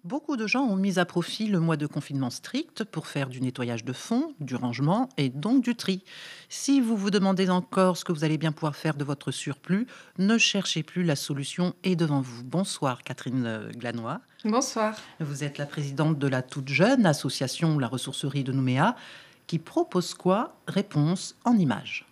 Beaucoup de gens ont mis à profit le mois de confinement strict pour faire du nettoyage de fond, du rangement et donc du tri. Si vous vous demandez encore ce que vous allez bien pouvoir faire de votre surplus, ne cherchez plus, la solution est devant vous. Bonsoir Catherine Glanois. Bonsoir. Vous êtes la présidente de la toute jeune association La Ressourcerie de Nouméa qui propose quoi? Réponse en images.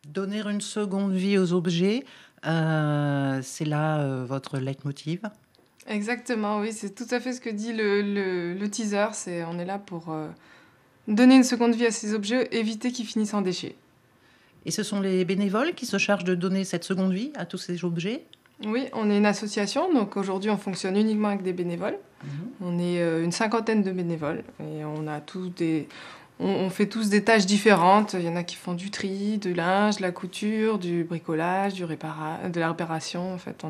Donner une seconde vie aux objets, c'est là votre leitmotiv? Exactement, oui, c'est tout à fait ce que dit le teaser. On est là pour donner une seconde vie à ces objets, éviter qu'ils finissent en déchets. Et ce sont les bénévoles qui se chargent de donner cette seconde vie à tous ces objets? Oui, on est une association, donc aujourd'hui on fonctionne uniquement avec des bénévoles. On est une cinquantaine de bénévoles et on fait tous des tâches différentes. Il y en a qui font du tri, du linge, de la couture, du bricolage, de la réparation. En fait,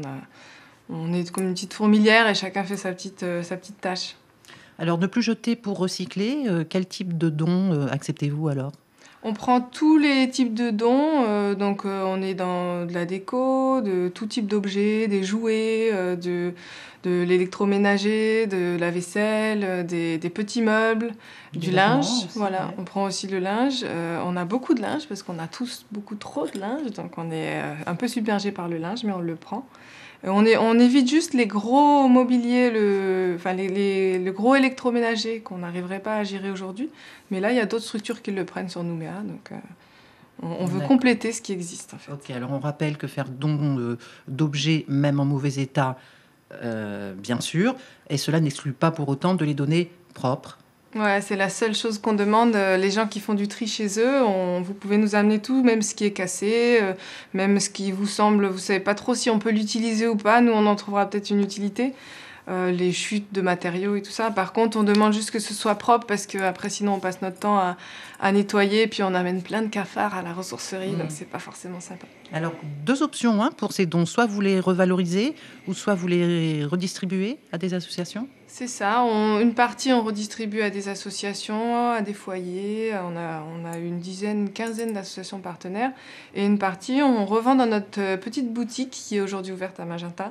on est comme une petite fourmilière et chacun fait sa petite tâche. Alors, ne plus jeter pour recycler, quel type de dons acceptez-vous alors? On prend tous les types de dons, on est dans de la déco, de tout type d'objets, des jouets, de l'électroménager, de la vaisselle, des petits meubles, du linge. Aussi, voilà, ouais. On prend aussi le linge. On a beaucoup de linge parce qu'on a tous beaucoup trop de linge, donc on est un peu submergé par le linge, mais on le prend. On évite juste les gros mobiliers, le gros électroménager qu'on n'arriverait pas à gérer aujourd'hui. Mais là, il y a d'autres structures qui le prennent sur Nouméa. Donc, on veut compléter ce qui existe, en fait. Ok, alors on rappelle que faire don d'objets, même en mauvais état, bien sûr, et cela n'exclut pas pour autant de les donner propres. Ouais, c'est la seule chose qu'on demande. Les gens qui font du tri chez eux, vous pouvez nous amener tout, même ce qui est cassé, même ce qui vous semble, vous savez pas trop si on peut l'utiliser ou pas. Nous, on en trouvera peut-être une utilité. Les chutes de matériaux et tout ça. Par contre, on demande juste que ce soit propre parce que après, sinon, on passe notre temps à nettoyer, puis on amène plein de cafards à la ressourcerie, donc c'est pas forcément sympa. Alors, deux options pour ces dons. Soit vous les revalorisez, ou soit vous les redistribuez à des associations? C'est ça. Une partie, on redistribue à des associations, à des foyers. On a une quinzaine d'associations partenaires. Et une partie, on revend dans notre petite boutique qui est aujourd'hui ouverte à Magenta.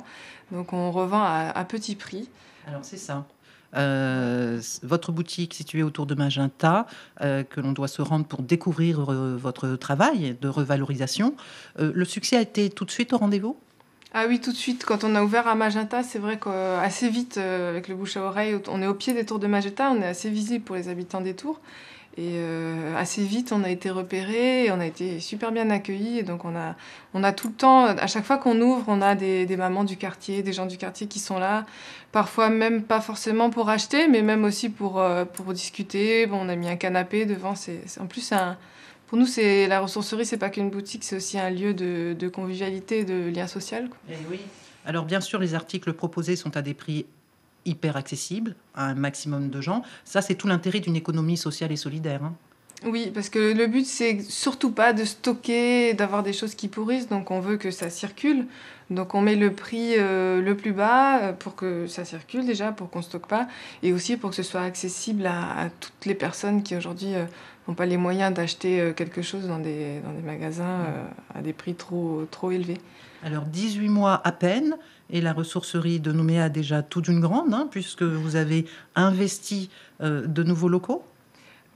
Donc, on revend à petit prix. Alors, c'est ça. Votre boutique située autour de Magenta, que l'on doit se rendre pour découvrir votre travail de revalorisation. Le succès a été tout de suite au rendez-vous? Ah oui, tout de suite. Quand on a ouvert à Magenta, c'est vrai qu'assez vite, avec le bouche à oreille, on est au pied des tours de Magenta, on est assez visible pour les habitants des tours. Et assez vite, on a été repérés, et on a été super bien accueillis. Et donc, on a tout le temps, à chaque fois qu'on ouvre, on a des mamans du quartier, des gens du quartier qui sont là. Parfois, même pas forcément pour acheter, mais même aussi pour discuter. Bon, on a mis un canapé devant. En plus, pour nous, la ressourcerie, c'est pas qu'une boutique, c'est aussi un lieu de convivialité, de lien social, quoi. Et oui. Alors, bien sûr, les articles proposés sont à des prix hyper accessibles à un maximum de gens. Ça, c'est tout l'intérêt d'une économie sociale et solidaire. Oui, parce que le but, c'est surtout pas de stocker, d'avoir des choses qui pourrissent. Donc, on veut que ça circule. Donc, on met le prix le plus bas pour que ça circule déjà, pour qu'on stocke pas. Et aussi pour que ce soit accessible à toutes les personnes qui, aujourd'hui, n'ont pas les moyens d'acheter quelque chose dans des magasins à des prix trop élevés. Alors, 18 mois à peine, et la ressourcerie de Nouméa a déjà tout d'une grande, puisque vous avez investi de nouveaux locaux.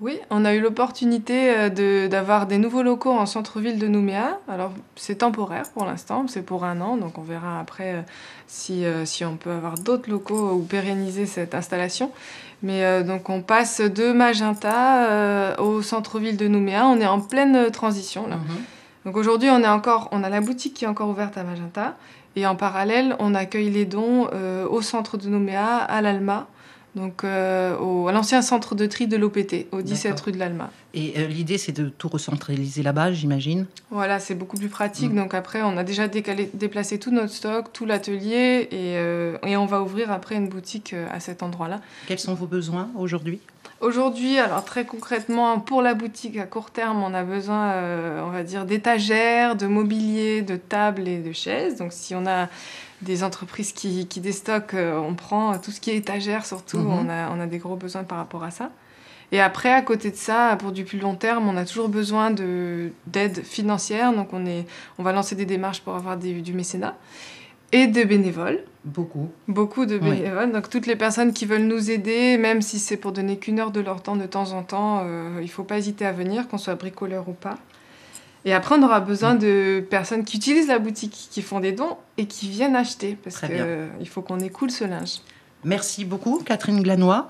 Oui, on a eu l'opportunité d'avoir des nouveaux locaux en centre-ville de Nouméa. Alors, c'est temporaire pour l'instant, c'est pour 1 an, donc on verra après si on peut avoir d'autres locaux ou pérenniser cette installation. Mais donc, on passe de Magenta au centre-ville de Nouméa. On est en pleine transition, là. Donc aujourd'hui, on a la boutique qui est encore ouverte à Magenta. Et en parallèle, on accueille les dons au centre de Nouméa, à l'Alma, donc à l'ancien centre de tri de l'OPT, au 17 rue de l'Alma. Et l'idée, c'est de tout recentraliser là-bas, j'imagine? Voilà, c'est beaucoup plus pratique. Donc après, on a déjà déplacé tout notre stock, tout l'atelier, et on va ouvrir après une boutique à cet endroit-là. Quels sont vos besoins aujourd'hui? Aujourd'hui, alors très concrètement, pour la boutique à court terme, on a besoin, on va dire, d'étagères, de mobilier, de tables et de chaises. Donc si on a des entreprises qui déstockent, on prend tout ce qui est étagère surtout. On a des gros besoins par rapport à ça. Et après, à côté de ça, pour du plus long terme, on a toujours besoin d'aide financière. Donc on va lancer des démarches pour avoir du mécénat et de bénévoles. Beaucoup de bénévoles. Oui. Donc toutes les personnes qui veulent nous aider, même si c'est pour donner qu'1 heure de leur temps de temps en temps, il ne faut pas hésiter à venir, qu'on soit bricoleur ou pas. Et après, on aura besoin de personnes qui utilisent la boutique, qui font des dons et qui viennent acheter, parce qu'il faut qu'on écoule ce linge. Merci beaucoup, Catherine Glanois.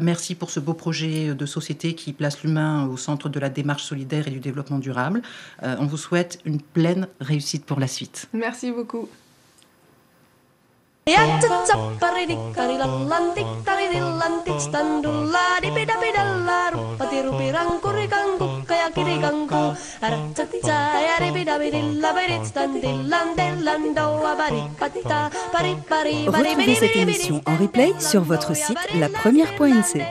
Merci pour ce beau projet de société qui place l'humain au centre de la démarche solidaire et du développement durable. On vous souhaite une pleine réussite pour la suite. Merci beaucoup. Retrouvez cette émission en replay sur votre site lapremière.nc.